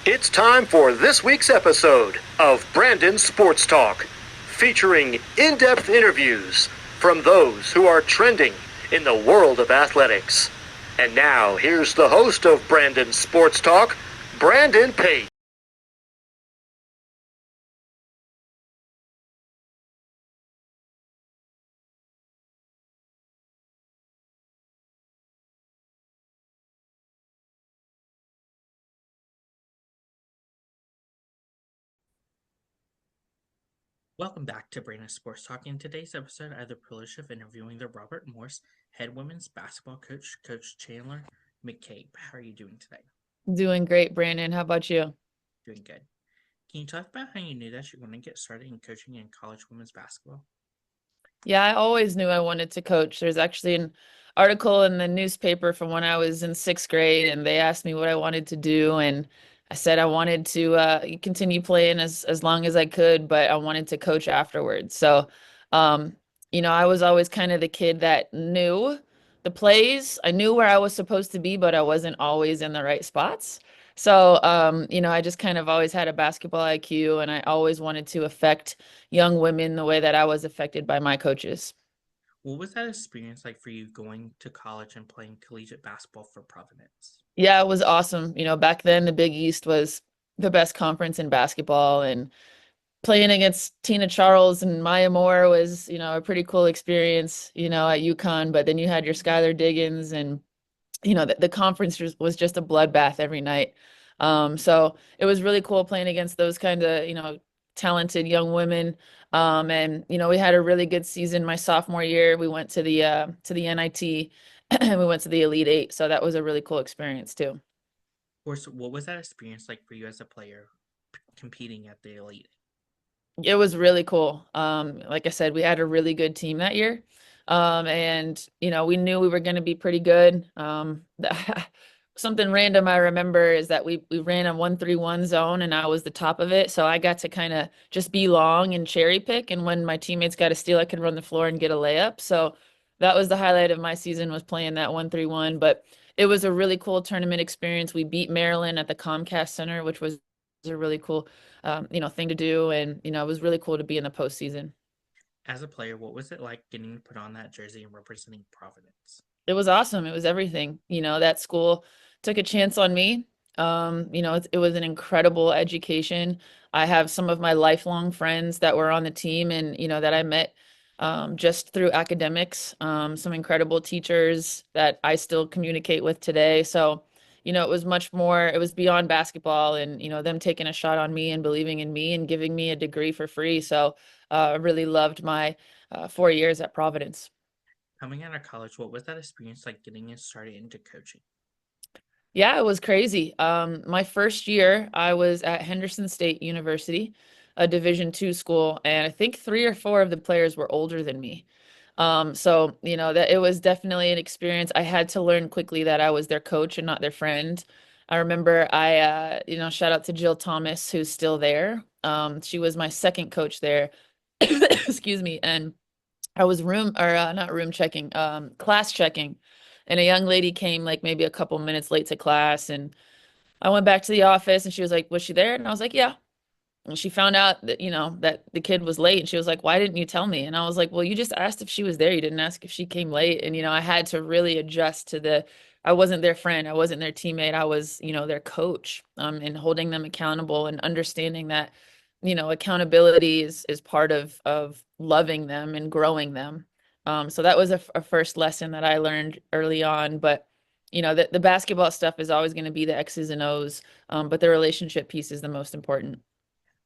It's time for this week's episode of Brandon Sports Talk, featuring in-depth interviews from those who are trending in the world of athletics. And now, here's the host of Brandon Sports Talk, Brandon Pate. Welcome back to Brandon Sports Talk. In today's episode, I have the privilege of interviewing the Robert Morris head women's basketball coach, Coach Chandler McCabe. How are you doing today? Doing great, Brandon. How about you? Doing good. Can you talk about how you knew that you want to get started in coaching in college women's basketball? Yeah, I always knew I wanted to coach. There's actually an article in the newspaper from when I was in sixth grade, and they asked me what I wanted to do, and I said I wanted to continue playing as long as I could, but I wanted to coach afterwards. So, um, I was always kind of the kid that knew the plays. I knew where I was supposed to be, but I wasn't always in the right spots. So, I just kind of always had a basketball IQ, and I always wanted to affect young women the way that I was affected by my coaches. What was that experience like for you going to college and playing collegiate basketball for Providence? Yeah, it was awesome. Back then the Big East was the best conference in basketball, and playing against Tina Charles and Maya Moore was, a pretty cool experience, at UConn. But then you had your Skylar Diggins, and the conference was just a bloodbath every night. So it was really cool playing against those kind of, talented young women. And we had a really good season my sophomore year. We went to the NIT and we went to the Elite Eight. So that was a really cool experience too. Or so what was that experience like for you as a player competing at the elite? It was really cool. Like I said, we had a really good team that year. And we knew we were going to be pretty good. Something random I remember is that we ran a 1-3-1 zone and I was the top of it. So I got to kind of just be long and cherry pick. And when my teammates got a steal, I could run the floor and get a layup. So that was the highlight of my season, was playing that 1-3-1. But it was a really cool tournament experience. We beat Maryland at the Comcast Center, which was a really cool thing to do. And, it was really cool to be in the postseason. As a player, what was it like getting to put on that jersey and representing Providence? It was awesome. It was everything. That school took a chance on me. It was an incredible education. I have some of my lifelong friends that were on the team and, that I met just through academics, some incredible teachers that I still communicate with today. So, it was much more, it was beyond basketball and, them taking a shot on me and believing in me and giving me a degree for free. So, I really loved my 4 years at Providence. Coming out of college, what was that experience like getting started into coaching? Yeah, it was crazy. My first year, I was at Henderson State University, a Division II school, and I think three or four of the players were older than me. So that it was definitely an experience. I had to learn quickly that I was their coach and not their friend. I remember shout out to Jill Thomas, who's still there. She was my second coach there. Excuse me, and I was not room checking, class checking. And a young lady came like maybe a couple minutes late to class. And I went back to the office and she was like, "Was she there?" And I was like, "Yeah." And she found out that, that the kid was late. And she was like, "Why didn't you tell me?" And I was like, "Well, you just asked if she was there. You didn't ask if she came late." And, I had to really adjust to I wasn't their friend. I wasn't their teammate. I was, their coach, and holding them accountable and understanding that, accountability is part of loving them and growing them. So that was a first lesson that I learned early on. But, the basketball stuff is always going to be the X's and O's, but the relationship piece is the most important.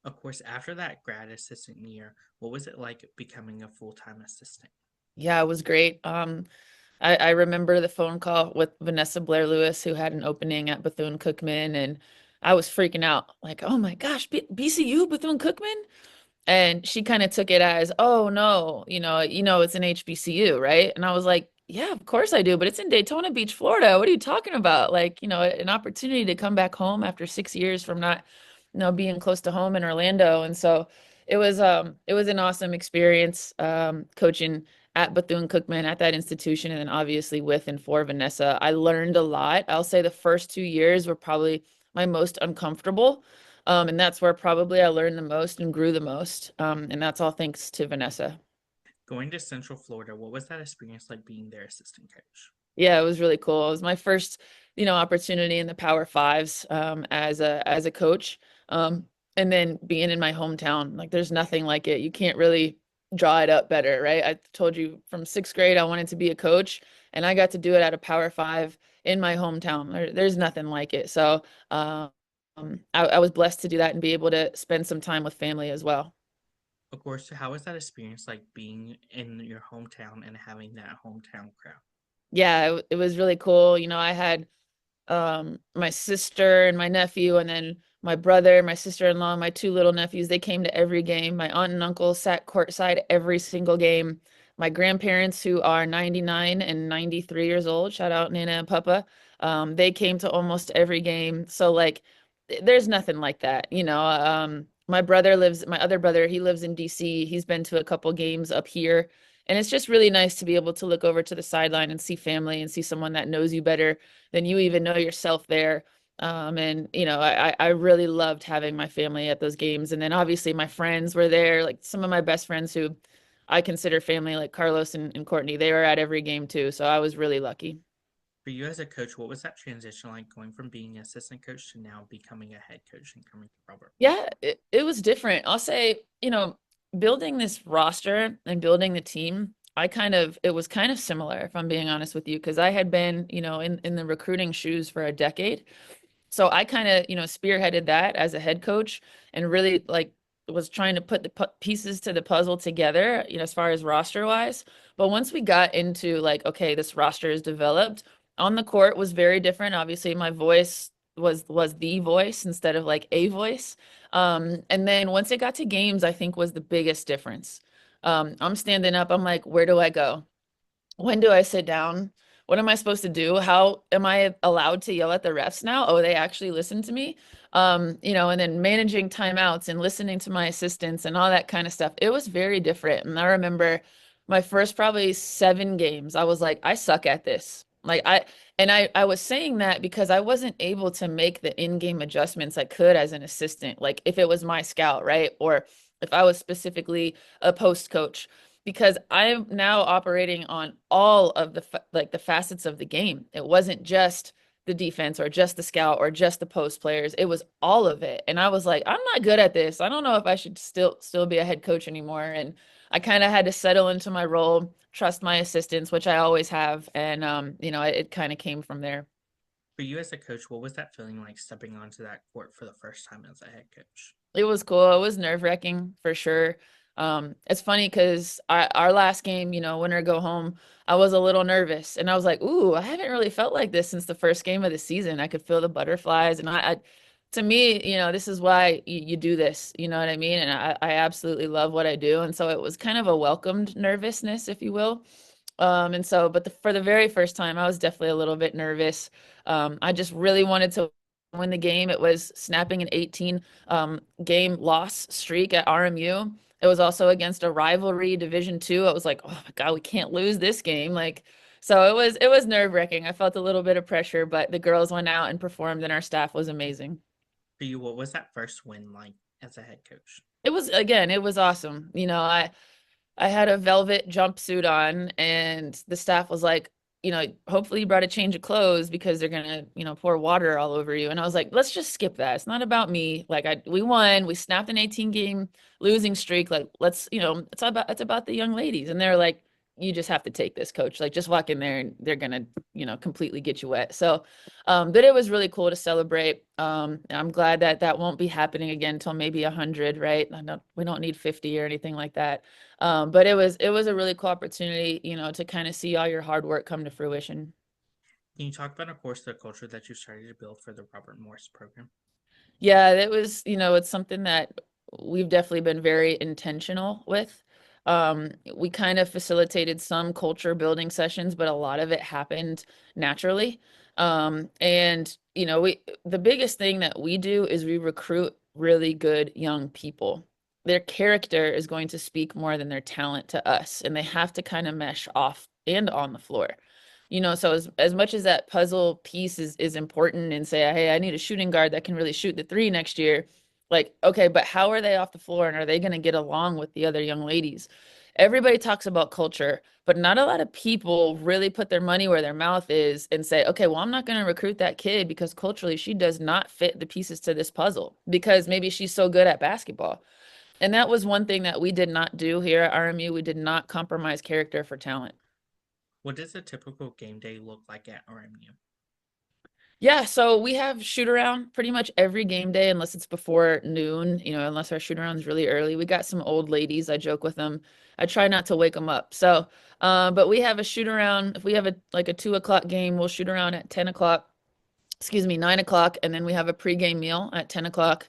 Of course, after that grad assistant year, what was it like becoming a full-time assistant? Yeah, it was great. I remember the phone call with Vanessa Blair Lewis, who had an opening at Bethune-Cookman, and I was freaking out, like, "Oh my gosh, BCU, Bethune-Cookman?" And she kind of took it as, "Oh no, it's an HBCU, right?" And I was like, "Yeah, of course I do, but it's in Daytona Beach, Florida. What are you talking about? Like, an opportunity to come back home after 6 years from not, being close to home in Orlando." And so it was an awesome experience, coaching at Bethune-Cookman at that institution, and then obviously with and for Vanessa. I learned a lot. I'll say the first 2 years were probably my most uncomfortable. And that's where probably I learned the most and grew the most. And that's all thanks to Vanessa. Going to Central Florida, what was that experience like being their assistant coach? Yeah, it was really cool. It was my first, opportunity in the Power Fives, as a coach. And then being in my hometown, like there's nothing like it. You can't really draw it up better, right? I told you from sixth grade I wanted to be a coach, and I got to do it at a Power Five in my hometown. There's nothing like it. So, I was blessed to do that and be able to spend some time with family as well. Of course, how was that experience like being in your hometown and having that hometown crowd? Yeah, it was really cool. I had my sister and my nephew, and then my brother, my sister-in-law, my two little nephews. They came to every game. My aunt and uncle sat courtside every single game. My grandparents, who are 99 and 93 years old, shout out Nana and Papa, they came to almost every game. So like there's nothing like that. My other brother, he lives in DC. He's been to a couple games up here. And it's just really nice to be able to look over to the sideline and see family and see someone that knows you better than you even know yourself there. And I really loved having my family at those games. And then obviously my friends were there, like some of my best friends who I consider family, like Carlos and Courtney, they were at every game too. So I was really lucky. For you as a coach, what was that transition like going from being an assistant coach to now becoming a head coach and coming to Robert Morris? Yeah, it was different. I'll say, building this roster and building the team, it was kind of similar, if I'm being honest with you, because I had been, in the recruiting shoes for a decade. So I kind of, spearheaded that as a head coach and really like was trying to put the pieces to the puzzle together, as far as roster wise. But once we got into like, okay, this roster is developed on the court was very different. Obviously, my voice was the voice instead of like a voice. And then once it got to games, I think was the biggest difference. I'm standing up. I'm like, where do I go? When do I sit down? What am I supposed to do? How am I allowed to yell at the refs now? Oh, they actually listen to me. And then managing timeouts and listening to my assistants and all that kind of stuff. It was very different. And I remember my first probably 7 games, I was like, I suck at this. I was saying that because I wasn't able to make the in-game adjustments I could as an assistant, like if it was my scout, right? Or if I was specifically a post coach because I'm now operating on all of the facets of the game. It wasn't just the defense or just the scout or just the post players. It was all of it. And I was like, I'm not good at this. I don't know if I should still be a head coach anymore. And I kind of had to settle into my role, trust my assistants, which I always have. And it kind of came from there. For you as a coach, what was that feeling like stepping onto that court for the first time as a head coach? It was cool. It was nerve-wracking for sure. It's funny because our last game, winner go home, I was a little nervous and I was like, ooh, I haven't really felt like this since the first game of the season. I could feel the butterflies and to me, this is why you do this, you know what I mean? And I absolutely love what I do. And so it was kind of a welcomed nervousness, if you will. But for the very first time, I was definitely a little bit nervous. I just really wanted to win the game. It was snapping an 18 game loss streak at RMU. It was also against a rivalry Division II. I was like, oh my God, we can't lose this game. So it was nerve-wracking. I felt a little bit of pressure, but the girls went out and performed and our staff was amazing. For you, what was that first win like as a head coach? It was awesome. I had a velvet jumpsuit on and the staff was like, hopefully you brought a change of clothes because they're gonna, pour water all over you. And I was like, let's just skip that. It's not about me. We won. We snapped an 18 game losing streak. Like, let's, it's about the young ladies. And they're like, you just have to take this, coach. Like, just walk in there and they're gonna, completely get you wet. So, but it was really cool to celebrate. I'm glad that that won't be happening again until maybe 100, right? We don't need 50 or anything like that. But it was a really cool opportunity, to kind of see all your hard work come to fruition. Can you talk about, of course, the culture that you started to build for the Robert Morris program? Yeah, that was, it's something that we've definitely been very intentional with. We kind of facilitated some culture building sessions, but a lot of it happened naturally. And the biggest thing that we do is we recruit really good young people. Their character is going to speak more than their talent to us, and they have to kind of mesh off and on the floor. So as much as that puzzle piece is important and say, hey, I need a shooting guard that can really shoot the three next year. Like, okay, but how are they off the floor and are they going to get along with the other young ladies? Everybody talks about culture, but not a lot of people really put their money where their mouth is and say, okay, well, I'm not going to recruit that kid because culturally she does not fit the pieces to this puzzle because maybe she's so good at basketball. And that was one thing that we did not do here at RMU. We did not compromise character for talent. What does a typical game day look like at RMU? Yeah, so we have shoot around pretty much every game day unless it's before noon, unless our shoot around is really early. We got some old ladies. I joke with them. I try not to wake them up. So, but we have a shoot around. If we have a 2 o'clock game, we'll shoot around at 10 o'clock, 9 o'clock, and then we have a pregame meal at 10 o'clock.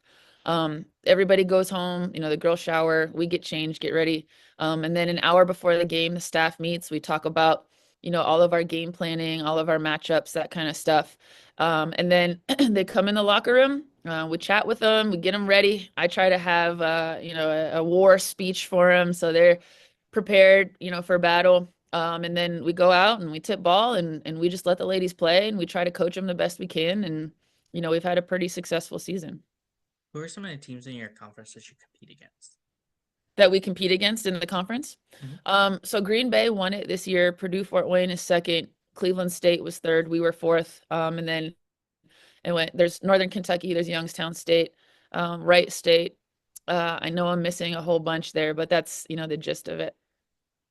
Everybody goes home, the girls shower, we get changed, get ready. And then an hour before the game, the staff meets, we talk about, all of our game planning, all of our matchups, that kind of stuff. And then they come in the locker room, we chat with them, we get them ready. I try to have, a war speech for them so they're prepared, for battle. And then we go out and we tip ball and we just let the ladies play and we try to coach them the best we can. And, we've had a pretty successful season. Who are some of the teams in your conference that you compete against? That we compete against in the conference. So Green Bay won it this year. Purdue Fort Wayne is second. Cleveland State was third. We were fourth. And then there's Northern Kentucky, there's Youngstown State, Wright State. I know I'm missing a whole bunch there, but that's, the gist of it.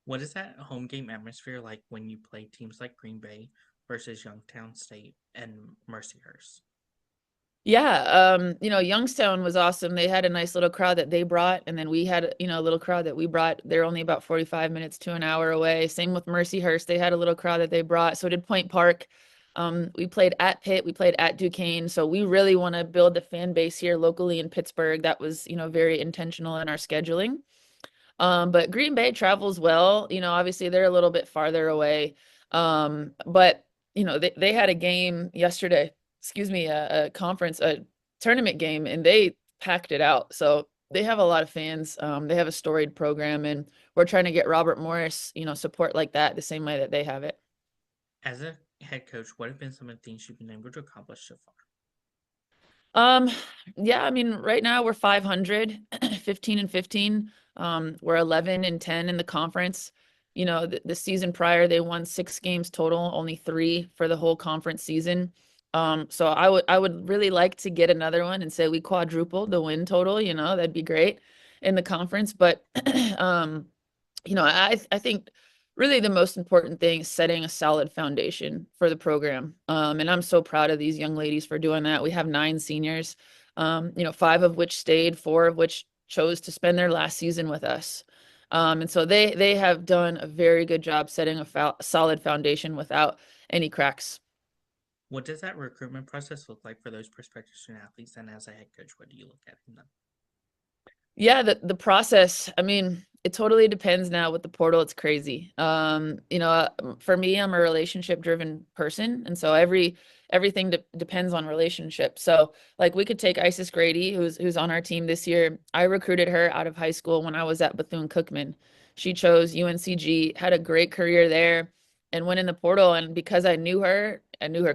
What is that home game atmosphere like when you play teams like Green Bay versus Youngstown State and Mercyhurst? Yeah, Youngstown was awesome. They had a nice little crowd that they brought, and then we had, a little crowd that we brought. They're only about 45 minutes to an hour away. Same with Mercyhurst. They had a little crowd that they brought. So did Point Park. We played at Pitt, we played at Duquesne. So we really want to build the fan base here locally in Pittsburgh. That was, very intentional in our scheduling. But Green Bay travels well. Obviously they're a little bit farther away. But they had a game yesterday, a conference, a tournament game, and they packed it out. So they have a lot of fans. They have a storied program, and we're trying to get Robert Morris, support like that the same way that they have it. As a head coach, what have been some of the things you've been able to accomplish so far? Yeah, I mean, right now we're 500, 15-15. We're 11-10 in the conference. The season prior, they won 6 games total, only 3 for the whole conference season. So I would really like to get another one and say we quadrupled the win total, that'd be great in the conference. But, I think really the most important thing is setting a solid foundation for the program. And I'm so proud of these young ladies for doing that. We have 9 seniors, 5 of which stayed, 4 of which chose to spend their last season with us. And so they have done a very good job setting a solid foundation without any cracks. What does that recruitment process look like for those prospective student athletes? And as a head coach, what do you look at in them? Yeah, the process, I mean, it totally depends now with the portal. It's crazy. For me, I'm a relationship driven person. And so everything depends on relationship. So like we could take Isis Grady, who's on our team this year. I recruited her out of high school when I was at Bethune-Cookman. She chose UNCG, had a great career there, and went in the portal. And because I knew her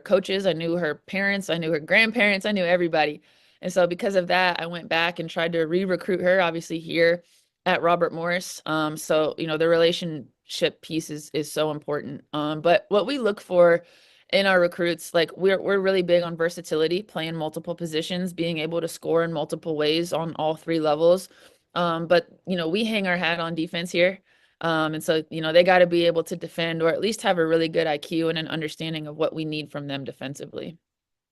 coaches, I knew her parents, I knew her grandparents, I knew everybody. And so because of that, I went back and tried to re-recruit her, obviously here at Robert Morris. So, the relationship piece is so important. But what we look for in our recruits, like we're really big on versatility, playing multiple positions, being able to score in multiple ways on all 3 levels. But, we hang our hat on defense here. And so, they got to be able to defend or at least have a really good IQ and an understanding of what we need from them defensively.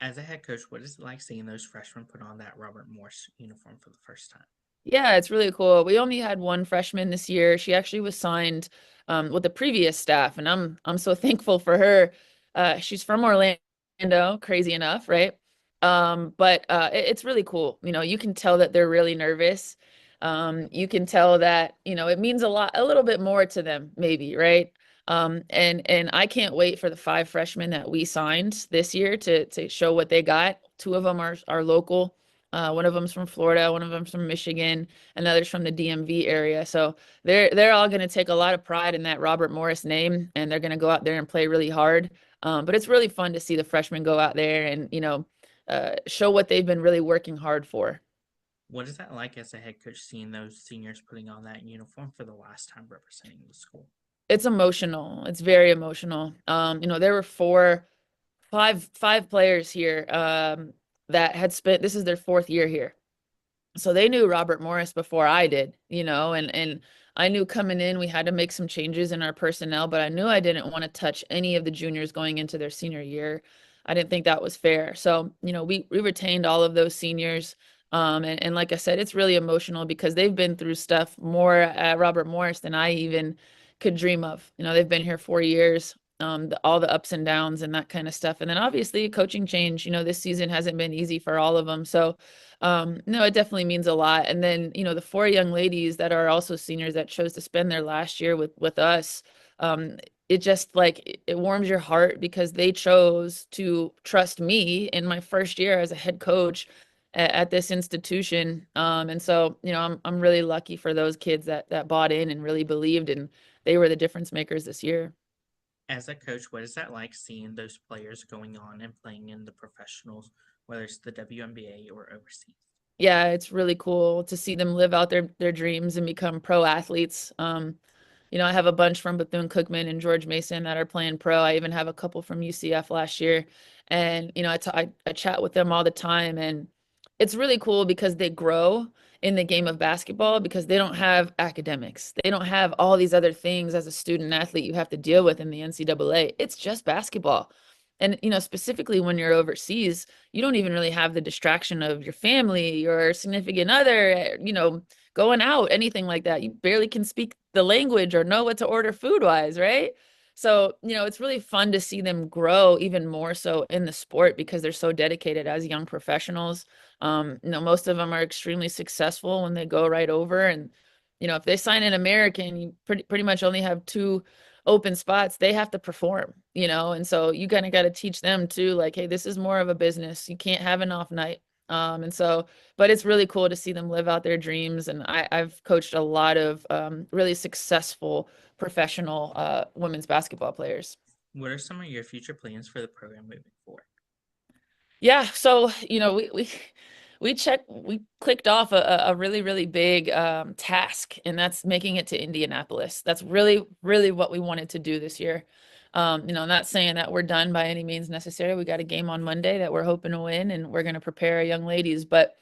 As a head coach, what is it like seeing those freshmen put on that Robert Morris uniform for the first time? Yeah, it's really cool. We only had 1 freshman this year. She actually was signed with the previous staff, and I'm so thankful for her. She's from Orlando, crazy enough, right? But it's really cool. You can tell that they're really nervous. You can tell that, it means a little bit more to them, maybe, right? And I can't wait for the 5 freshmen that we signed this year to show what they got. 2 of them are local. One of them's from Florida, one of them's from Michigan, another's from the DMV area. So they're all going to take a lot of pride in that Robert Morris name, and they're going to go out there and play really hard. But it's really fun to see the freshmen go out there and show what they've been really working hard for. What is that like as a head coach seeing those seniors putting on that uniform for the last time representing the school? It's emotional. It's very emotional. There were five players here that had spent, this is their fourth year here. So they knew Robert Morris before I did, and I knew coming in we had to make some changes in our personnel, but I knew I didn't want to touch any of the juniors going into their senior year. I didn't think that was fair. So, we retained all of those seniors. And like I said, it's really emotional because they've been through stuff more at Robert Morris than I even could dream of. They've been here 4 years, all the ups and downs and that kind of stuff. And then obviously coaching change, this season hasn't been easy for all of them. So, no, it definitely means a lot. And then, the four young ladies that are also seniors that chose to spend their last year with us, it just like it warms your heart because they chose to trust me in my first year as a head coach at this institution. And so, I'm really lucky for those kids that bought in and really believed, and they were the difference makers this year. As a coach, what is that like seeing those players going on and playing in the professionals, whether it's the WNBA or overseas? Yeah, it's really cool to see them live out their dreams and become pro athletes. I have a bunch from Bethune-Cookman and George Mason that are playing pro. I even have a couple from UCF last year. And, I chat with them all the time. And it's really cool because they grow in the game of basketball because they don't have academics. They don't have all these other things as a student athlete you have to deal with in the NCAA. It's just basketball. And, specifically when you're overseas, you don't even really have the distraction of your family, your significant other, going out, anything like that. You barely can speak the language or know what to order food wise, right? So, it's really fun to see them grow even more so in the sport because they're so dedicated as young professionals. Most of them are extremely successful when they go right over. And, if they sign an American, you pretty much only have two open spots. They have to perform, and so you kind of got to teach them too, like, hey, this is more of a business. You can't have an off night. And so, but it's really cool to see them live out their dreams. And I've coached a lot of really successful professional women's basketball players. What are some of your future plans for the program moving forward? Yeah, so we clicked off a really really big task, and that's making it to Indianapolis. That's really really what we wanted to do this year. I'm not saying that we're done by any means necessary. We got a game on Monday that we're hoping to win, and we're going to prepare our young ladies. But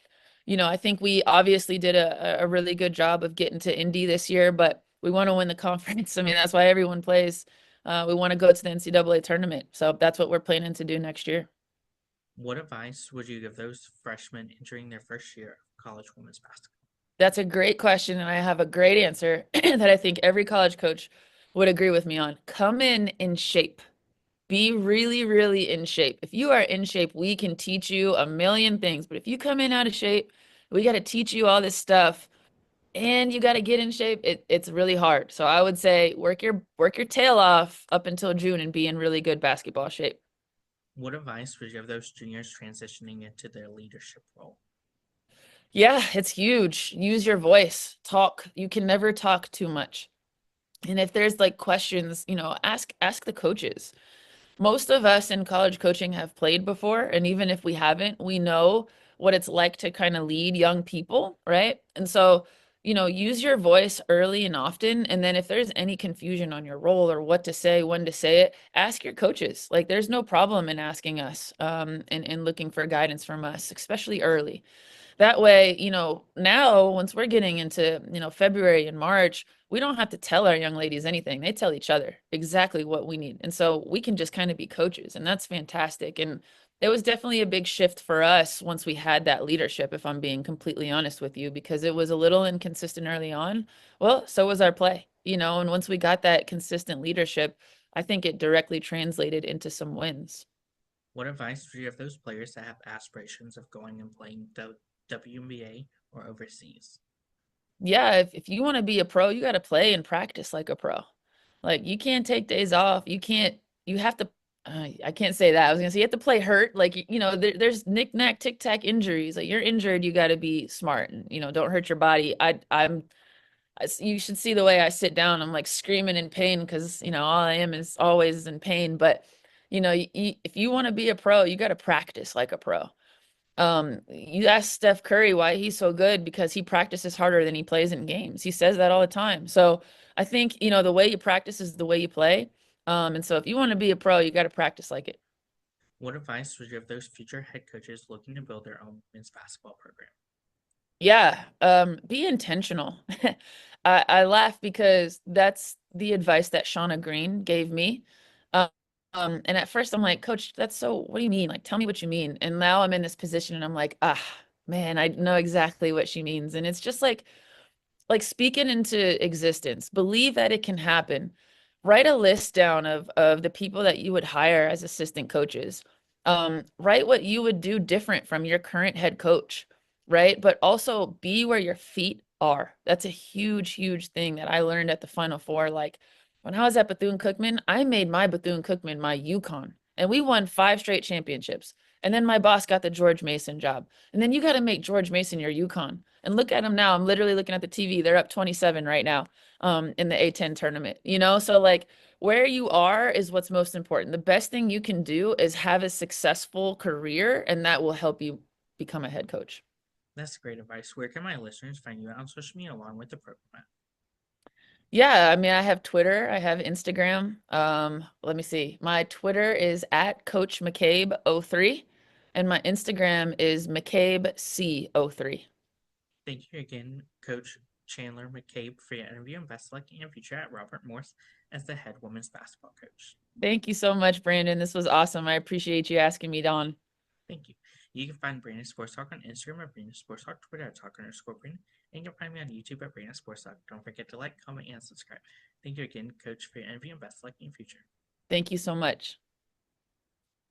I think we obviously did a really good job of getting to Indy this year, but we want to win the conference. I mean, that's why everyone plays. We want to go to the NCAA tournament, so that's what we're planning to do next year. What advice would you give those freshmen entering their first year of college women's basketball? That's a great question, and I have a great answer that I think every college coach would agree with me on. Come in shape. Be really, really in shape. If you are in shape, we can teach you a million things. But if you come in out of shape, we got to teach you all this stuff, and you got to get in shape. It's really hard. So I would say work your tail off up until June and be in really good basketball shape. What advice would you have those juniors transitioning into their leadership role? Yeah, it's huge. Use your voice. Talk. You can never talk too much. And if there's like questions, ask the coaches. Most of us in college coaching have played before, and even if we haven't, we know what it's like to kind of lead young people, right? And so, use your voice early and often. And then if there's any confusion on your role or what to say, when to say it, ask your coaches. Like, there's no problem in asking us and looking for guidance from us, especially early. That way, now once we're getting into, February and March, we don't have to tell our young ladies anything. They tell each other exactly what we need. And so we can just kind of be coaches, and that's fantastic. And it was definitely a big shift for us once we had that leadership, if I'm being completely honest with you, because it was a little inconsistent early on. Well, so was our play, and once we got that consistent leadership, I think it directly translated into some wins. What advice would you have those players that have aspirations of going and playing the WNBA or overseas? Yeah, if you want to be a pro, you got to play and practice like a pro. Like, you can't take days off. You can't, you have to I can't say that. I was gonna say you have to play hurt. Like, there's knick-knack, tic-tac injuries. Like, you're injured, you got to be smart and, don't hurt your body. You should see the way I sit down. I'm like screaming in pain because, all I am is always in pain. But, if you want to be a pro, you got to practice like a pro. You ask Steph Curry why he's so good, because he practices harder than he plays in games. He says that all the time. So I think, the way you practice is the way you play. And so if you want to be a pro, you got to practice like it. What advice would you give those future head coaches looking to build their own men's basketball program? Yeah, be intentional. I laugh because that's the advice that Shauna Green gave me. Um, and at first I'm like, Coach, what do you mean? Like, tell me what you mean. And now I'm in this position and I'm like, man, I know exactly what she means. And it's just like speak it into existence. Believe that it can happen. Write a list down of the people that you would hire as assistant coaches. Write what you would do different from your current head coach, right? But also be where your feet are. That's a huge, huge thing that I learned at the Final Four. Like, when I was at Bethune-Cookman, I made my Bethune-Cookman my UConn, and we won 5 straight championships. And then my boss got the George Mason job. And then you got to make George Mason your UConn. And look at them now. I'm literally looking at the TV. They're up 27 right now in the A10 tournament. So like, where you are is what's most important. The best thing you can do is have a successful career, and that will help you become a head coach. That's great advice. Where can my listeners find you on social media along with the program? Yeah, I mean, I have Twitter, I have Instagram. Let me see. My Twitter is at Coach McCabe 03, and my Instagram is McCabe C03. Thank you again, Coach Chandler McCabe, for your interview, and best luck in your future at Robert Morris as the head women's basketball coach. Thank you so much, Brandon. This was awesome. I appreciate you asking me, Don. Thank you. You can find Brandon Sports Talk on Instagram at Brandon Sports Talk, Twitter at Talk_Brandon, and you can find me on YouTube at Brandon Sports Talk. Don't forget to like, comment, and subscribe. Thank you again, Coach, for your interview, and best luck in your future. Thank you so much.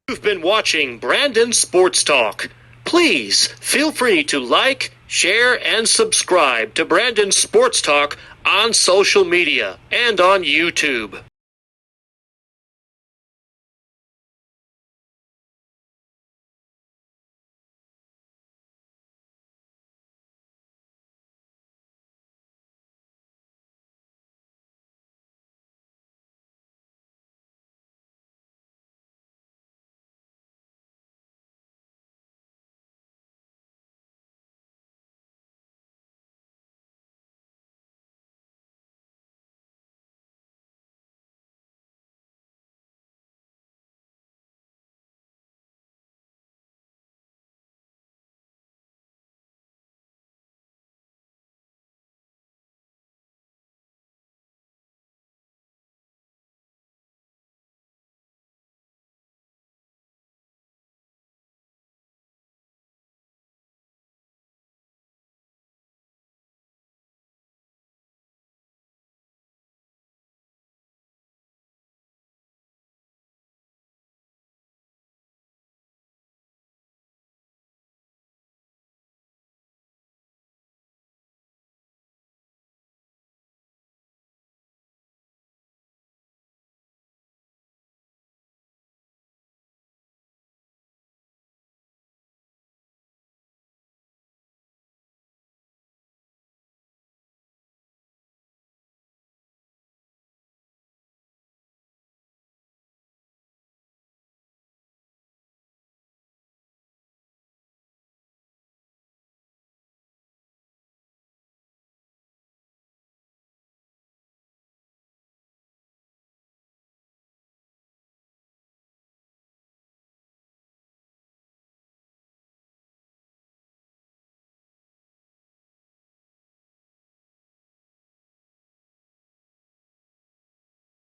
You've been watching Brandon Sports Talk. Please feel free to like, share, and subscribe to Brandon Sports Talk on social media and on YouTube.